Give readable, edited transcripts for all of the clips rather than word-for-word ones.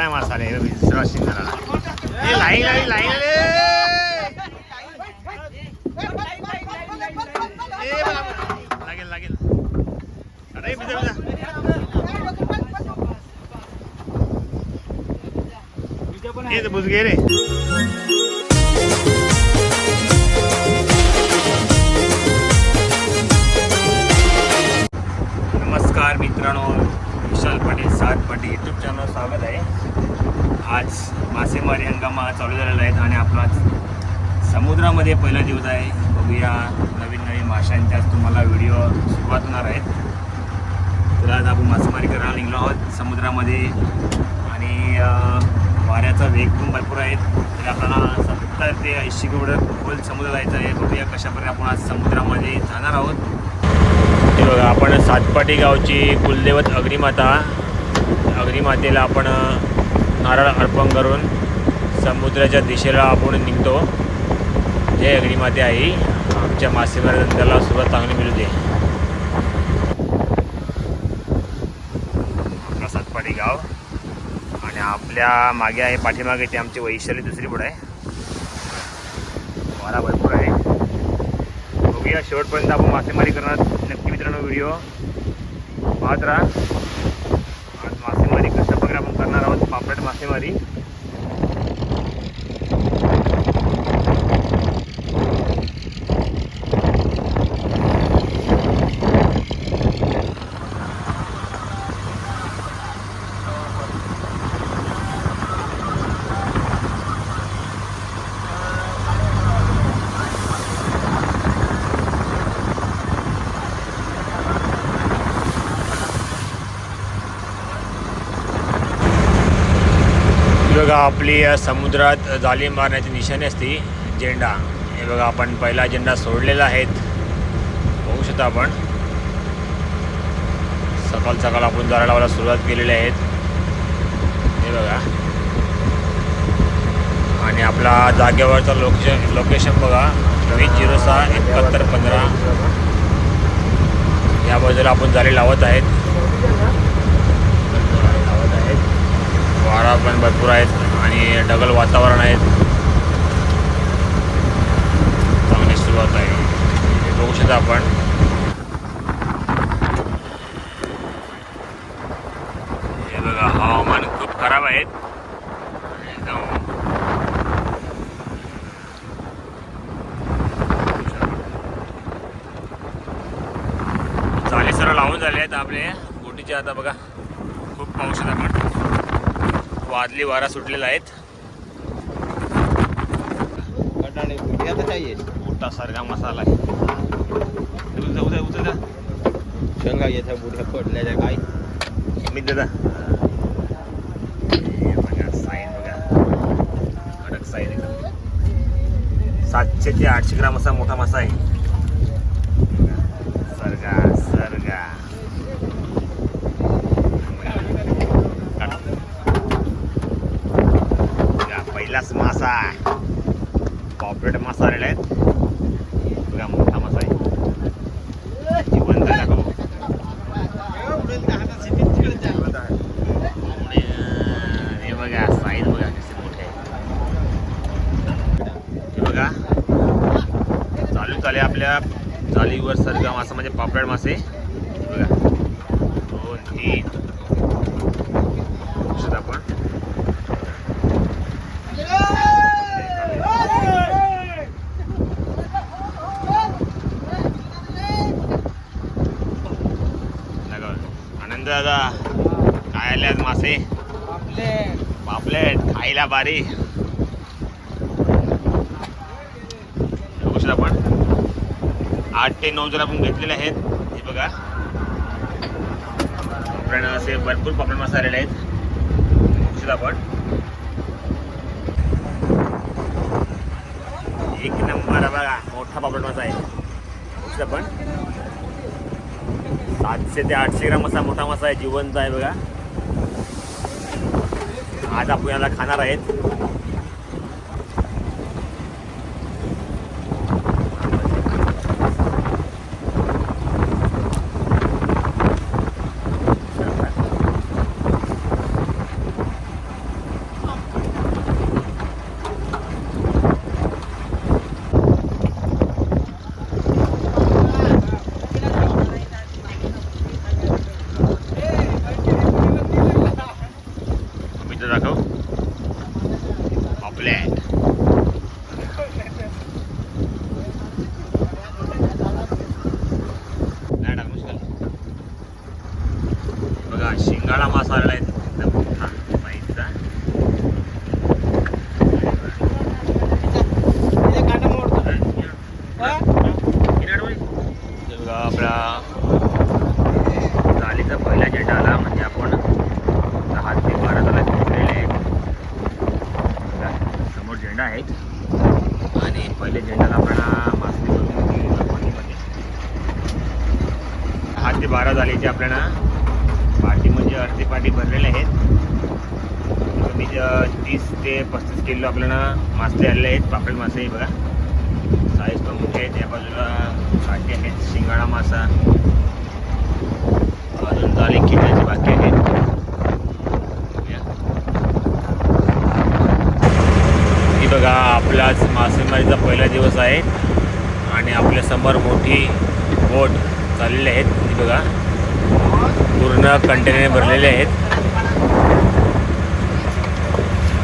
नाही मसाले दुसरा शिंगाला लाईन आली लाईन आली लागेल लागेल अरे बिजा बिजा बुजगे रे. नमस्कार मित्रांनो, विशाल पाटील 7 पाटील यूट्यूब चॅनल स्वागत आहे. आज मासेमारी हंगामा चालू झालेला आहे आणि आपला समुद्रामध्ये पहिला दिवस आहे. बघूया नवीन नवीन माशांच्या तुम्हाला व्हिडिओ सुरुवात होणार आहेत. तर आज आपण मासेमारी करायला निघलो आहोत समुद्रामध्ये आणि वाऱ्याचा वेग पण भरपूर आहे. तर आपल्याला 70 ते 80 किलोमीटर खोल समुद्र जायचं आहे. बघूया कशाप्रकारे आपण आज समुद्रामध्ये जाणार आहोत. हे बघा, आपण सातपाटी गावची कुलदैवत अग्निमातेला आपण नारळ अर्पण करून समुद्राच्या दिशेला आपण निघतो. जय अग्निमाते आई, आमच्या मासेमारी धंद्याला सुरुवात चांगली मिळू दे. आपला सातपाटी गाव आणि आपल्या मागे आहे, पाठीमागे ते आमची वैशाली दुसरी पुढे आहे. वारा भरपूर आहे. बघूया शेवटपर्यंत आपण मासेमारी करणार. नक्की मित्रांनो व्हिडिओ पाहत राहा. आज मासेमारी कशा प्रकारे आपण करणार आहोत, पापलेट मासेमारी. बघा, आपली समुद्रात जाळी मारण्याची निशाणी असते झेंडा. हे बघा, आपण पहिला झेंडा सोडलेला आहे. बघू शकता आपण सकाळ सकाळ आपण जाळ्या लावायला सुरुवात केलेली आहे. हे बघा, आणि आपला जागेवरचा लोकेशन बघा 20067115. या बाजूला आपण जाळी लावत आहेत. वारा पण भरपूर आहेत आणि ढगाळ वातावरण आहे. चांगली सुरुवात आहे. हे बघू शकता आपण. हे बघा, हवामान खूप खराब आहे. चाले सर्व लावून झाले आहेत आपले बोटीचे. आता बघा, खूप पाऊस आहे. आपण वादली वारा सुटलेला आहेत. मोठा सारखा मसाला आहे. शेंगा येत्या बुढ्या पडल्या काय मी दादा. बघा साईज, बघा कडक साईज एकदम. 700 ते 800 ग्राम असा मोठा मासा आहे. सरगा सरगा पहिलाच मासा, पॉपलेट मासा आलेला आहे. बघा, मोठा मासा आहे. जिवंत दाखव. हे बघा साईज, बघा कसे मोठे आहे. हे बघा, चालू आपल्या जाळीवर सरगा मासा म्हणजे पॉपलेट मासे. बघा 2-3 आपण आनंद दादा. काय आले आज मासे? पापलेट खायला बारी. बघू शकता आपण 8 ते 9 जण आपण घेतलेले आहेत. हे बघा, आपण असे भरपूर पापलेट मासे आलेले आहेत. बघू शकता आपण. एक नंबर बघा, मोठा पापलेट मासा आहे. बघू शकता आपण. 700 ते 800 ग्राम असा मोठा मासा आहे. जिवंत आहे बघा. आज आपण याला खाणार आहेत. शिंगाळा मासा आलेला आहे एकदम मोठा साईजचा. आपला जाळीचा पहिला झेंडा आला म्हणजे आपण 10 ते 12 जण घेतलेले आहेत. समोर झेंडा आहेत आणि पहिल्या झेंड्याला आपल्याला मासे पाणीमध्ये 10 ते 12 जाळीचे आपल्याला पाटी म्हणजे अर्धी पाटी भरलेले आहेत. कमी 30 ते 35 किलो आपल्याला मासे आलेले आहेत. पापड मासे बघा साईज पण मोठे आहेत. या बाजूला काठी आहेत, शिंगाडा मासा, अजून जाळी खेळण्याची बाकी आहेत. ही बघा आपलाच मासेमारीचा पहिला दिवस आहे आणि आपल्या समोर मोठी बोट चाललेली आहेत. ही बघा पूर्ण कंटेनर भरलेले आहेत.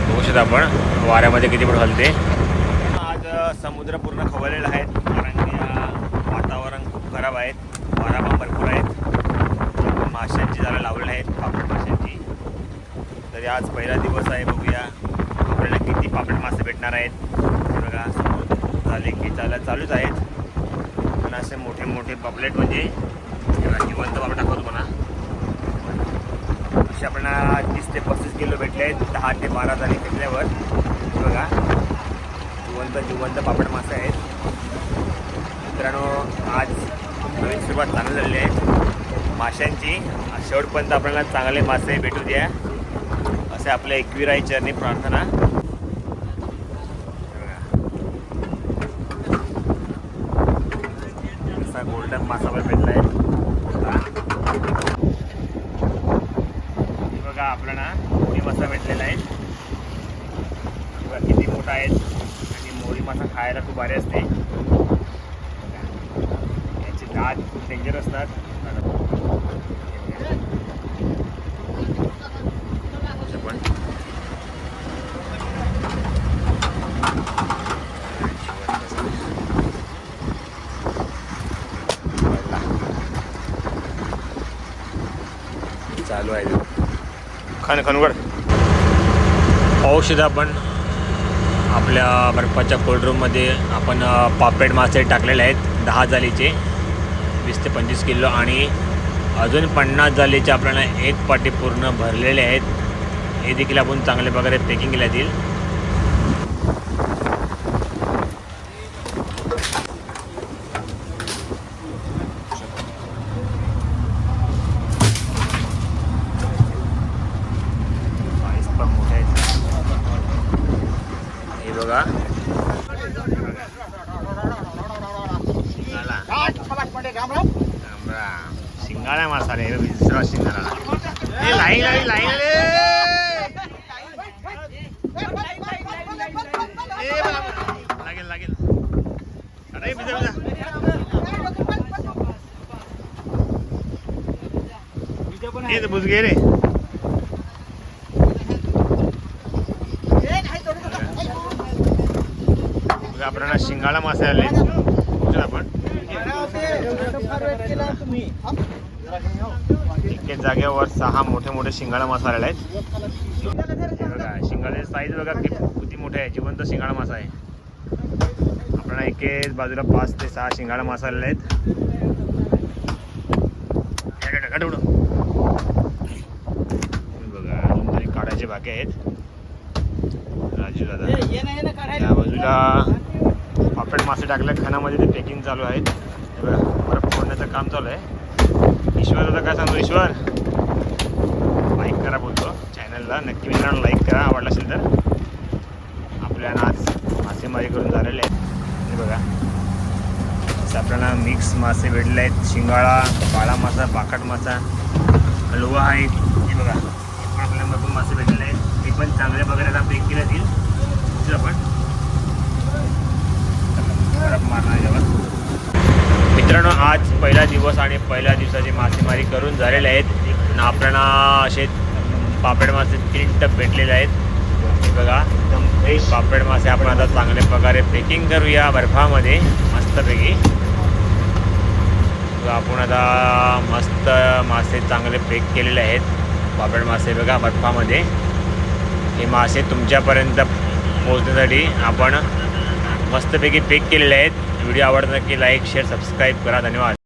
बघू शकता आपण वाऱ्यामध्ये किती बोट हलते. आज समुद्र पूर्ण खवळलेला आहे कारण की वातावरण खूप खराब आहे. वारा पण भरपूर आहेत. माशांची जाळं लावलेली आहेत, पापड माशांची. तरी आज पहिला दिवस आहे. बघूया आपल्याला किती पापड मासे भेटणार आहेत. बघा समोर झाले की चालूच आहेत. पण असे मोठे मोठे पापलेट म्हणजे जिवंत पापड दाखवतो म्हणा. असे आपल्याला 30 ते 35 किलो भेटले आहेत. 10 ते 12 झाले घेतल्यावर बघा जिवंत पापड मासे आहेत. मित्रांनो आज नवीन सुरुवात चालू झालेली आहे माशांची. शेवटपर्यंत आपल्याला चांगले मासे भेटू द्या असे आपल्या एकविराई चरणी प्रार्थना. असा गोल्डन मासा पण भेटला आहे. बघा आपल्याला मोठी मासा भेटलेला आहे. बघा किती मोठा आहे आणि मोठी मासा खायला खूप भारी असते. याचे दात खूप डेंजर असतात. चालू आहे खणखणवर औषध. आपण आपल्या बर्फाच्या कोल्ड रूममध्ये आपण पापलेट मासे टाकलेले आहेत 10 जाळीचे 20 ते 25 किलो आणि अजून 50 जाळीचे आपल्याला एक पाटी पूर्ण भरलेले आहेत. हे देखील आपण चांगल्या प्रकारे पॅकिंग केल्या जाईल. बघा शिंगाळा मासा रे विसरा शिंगाळा. लाईन लागेल अरे बुजगे रे. आपल्याला शिंगाळा मासे आले आपण एकेच जागेवर 6 मोठे मोठे शिंगाळा मासा आलेले आहेत. बघा शिंगाळ्याची साईज बघा किती मोठे आहे. जिवंत शिंगाळा मासा आहे. आपल्याला एकेच बाजूला 5 ते 6 शिंगाळा मासा आलेले आहेत. बघा अजून तरी काढायचे बाकी आहेत. राजू दादा या बाजूला पापड मासे टाकले खानामध्ये ते पॅकिंग चालू आहेत. बरं फोडण्याचं काम चालू आहे. ईश्वर दादा काय सांगतो. ईश्वर लाईक करा बोलतो चॅनलला. नक्की मित्रांनो लाईक करा आवडला असेल तर. आपल्याला आज मासेमारी करून झालेले आहेत. हे बघा असं आपल्याला मिक्स मासे भेटले आहेत. शिंगाळा, काळा मासा, बाकट मासा, हलवा आहेत. हे बघा पण आपल्याला भरपूर मासे भेटलेले आहेत. ते पण चांगल्या प्रकारे आता पॅक केले जातील. आपण मित्रांनो आज पहिला दिवस आणि पहिल्या दिवसाची मासेमारी करून झालेले आहेत. आपल्याला असे पापड मासे 3 टप भेटलेले आहेत. हे बघा फ्रेश पापड मासे आपण आता चांगल्या प्रकारे पॅकिंग करूया बर्फामध्ये मस्तपैकी. आपण आता मस्त मासे चांगले पॅक केलेले आहेत. पापलेट मासे बघा बर्फामध्ये. हे मासे तुमच्यापर्यंत पोहोचण्यासाठी आपण मस्तपैकी पॅक केलेले आहेत. व्हिडिओ आवडला नक्की लाईक शेअर सबस्क्राईब करा. धन्यवाद.